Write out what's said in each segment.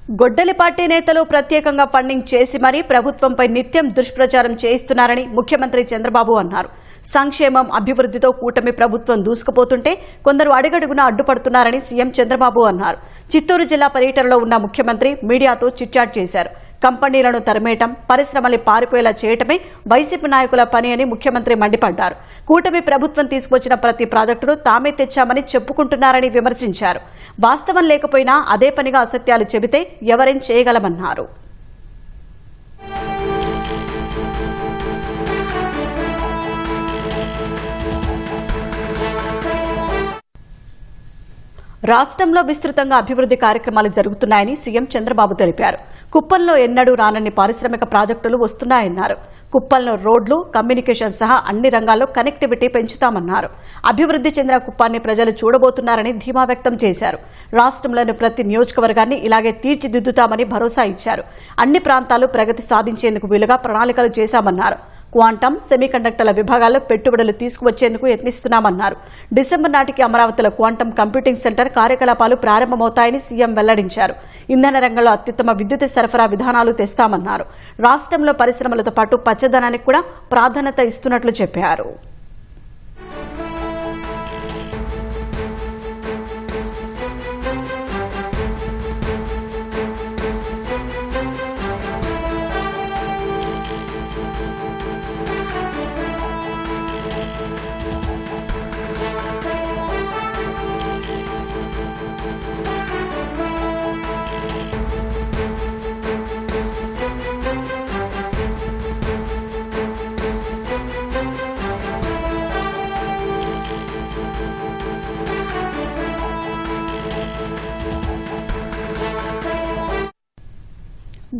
గొడ్డలి పార్టీ నేతలు ప్రత్యేకంగా ఫండింగ్ చేసి మరీ ప్రభుత్వంపై నిత్యం దుష్ప్రచారం చేయిస్తున్నారని ముఖ్యమంత్రి చంద్రబాబు అన్నారు. సంక్షేమం అభివృద్ధితో కూటమి ప్రభుత్వం దూసుకుపోతుంటే కొందరు అడుగడుగునా అడ్డుపడుతున్నారని సీఎం చంద్రబాబు అన్నారు. చిత్తూరు జిల్లా పర్యటనలో ఉన్న ముఖ్యమంత్రి మీడియాతో చిట్చాట్ చేశారు. కంపెనీలను తరిమేయటం, పరిశ్రమల్ని పారిపోయేలా చేయటమే వైసీపీ నాయకుల పని అని ముఖ్యమంత్రి మండిపడ్డారు. కూటమి ప్రభుత్వం తీసుకొచ్చిన ప్రతి ప్రాజెక్టును తామే తెచ్చామని చెప్పుకుంటున్నారని విమర్శించారు. వాస్తవం లేకపోయినా అదే పనిగా అసత్యాలు చెబితే ఎవరేం చేయగలమన్నారు. రాష్ట్రంలో విస్తృతంగా అభివృద్ధి కార్యక్రమాలు జరుగుతున్నాయని సీఎం చంద్రబాబు తెలిపారు. కుప్పంలో ఎన్నడూ రానన్ని పారిశ్రామిక ప్రాజెక్టులు వస్తున్నాయన్నారు. కుప్పంలో రోడ్లు, కమ్యూనికేషన్ సహా అన్ని రంగాల్లో కనెక్టివిటీ పెంచుతామన్నారు. అభివృద్ధి చెందిన కుప్పాన్ని ప్రజలు చూడబోతున్నారని ధీమా వ్యక్తం చేశారు. రాష్ట్రంలోని ప్రతి నియోజకవర్గాన్ని ఇలాగే తీర్చిదిద్దుతామని భరోసా ఇచ్చారు. అన్ని ప్రాంతాలు ప్రగతి సాధించేందుకు వీలుగా ప్రణాళికలు చేశామన్నారు. క్వాంటం, సెమీకండక్టర్ల విభాగాల్లో పెట్టుబడులు తీసుకువచ్చేందుకు యత్నిస్తున్నామన్నారు. డిసెంబర్ నాటికి అమరావతిలో క్వాంటం కంప్యూటింగ్ సెంటర్ కార్యకలాపాలు ప్రారంభమవుతాయని సీఎం వెల్లడించారు. ఇంధన రంగంలో అత్యుత్తమ విద్యుత్ సరఫరా విధానాలు తెస్తామన్నారు. రాష్ట్రంలో పరిశ్రమలతో పాటు పచ్చదనానికి కూడా ప్రాధాన్యత ఇస్తున్నట్లు చెప్పారు.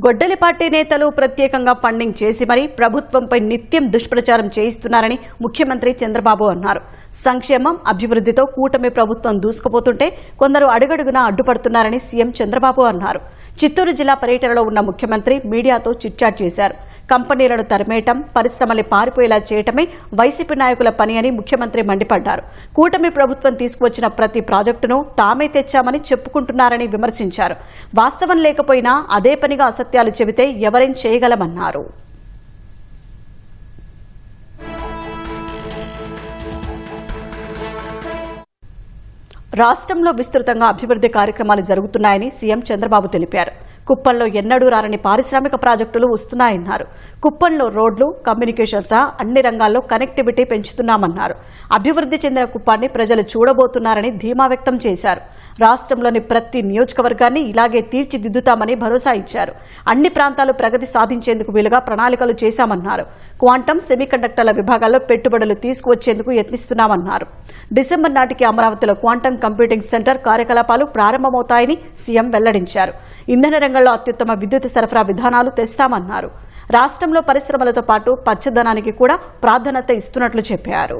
గొడ్డలి పార్టీ నేతలు ప్రత్యేకంగా ఫండింగ్ చేసి మరీ ప్రభుత్వంపై నిత్యం దుష్ప్రచారం చేయిస్తున్నారని ముఖ్యమంత్రి చంద్రబాబు అన్నారు. సంక్షేమం అభివృద్ధితో కూటమి ప్రభుత్వం దూసుకుపోతుంటే కొందరు అడుగడుగునా అడ్డుపడుతున్నారని సీఎం చంద్రబాబు అన్నారు. చిత్తూరు జిల్లా పర్యటనలో ఉన్న ముఖ్యమంత్రి మీడియాతో చిట్చాట్ చేశారు. కంపెనీలను తరిమేయటం, పరిశ్రమల్ని పారిపోయేలా చేయటమే వైసీపీ నాయకుల పని అని ముఖ్యమంత్రి మండిపడ్డారు. కూటమి ప్రభుత్వం తీసుకువచ్చిన ప్రతి ప్రాజెక్టును తామే తెచ్చామని చెప్పుకుంటున్నారని విమర్శించారు. వాస్తవం లేకపోయినా అదే పనిగా అసత్యాలు చెబితే ఎవరేం చేయగలమన్నారు. రాష్ట్రంలో విస్తృతంగా అభివృద్ధి కార్యక్రమాలు జరుగుతున్నాయని సీఎం చంద్రబాబు తెలిపారు. కుప్పంలో ఎన్నడూ రారని పారిశ్రామిక ప్రాజెక్టులు వస్తున్నాయన్నారు. కుప్పంలో రోడ్లు, కమ్యూనికేషన్ సహా అన్ని రంగాల్లో కనెక్టివిటీ పెంచుతున్నామన్నారు. అభివృద్ధి చెందిన కుప్పాన్ని ప్రజలు చూడబోతున్నారని ధీమా వ్యక్తం చేశారు. రాష్ట్రంలోని ప్రతి నియోజకవర్గాన్ని ఇలాగే తీర్చిదిద్దుతామని భరోసా ఇచ్చారు. అన్ని ప్రాంతాలు ప్రగతి సాధించేందుకు వీలుగా ప్రణాళికలు చేశామన్నారు. క్వాంటం, సెమీకండక్టర్ల విభాగాల్లో పెట్టుబడులు తీసుకువచ్చేందుకు యత్నిస్తున్నామన్నారు. డిసెంబర్ నాటికి అమరావతిలో క్వాంటం కంప్యూటింగ్ సెంటర్ కార్యకలాపాలు ప్రారంభమవుతాయని సీఎం వెల్లడించారు. ఇంధన రంగంలో అత్యుత్తమ విద్యుత్ సరఫరా విధానాలు తెస్తామన్నారు. రాష్ట్రంలో పరిశ్రమలతో పాటు పచ్చదనానికి కూడా ప్రాధాన్యత ఇస్తున్నట్లు చెప్పారు.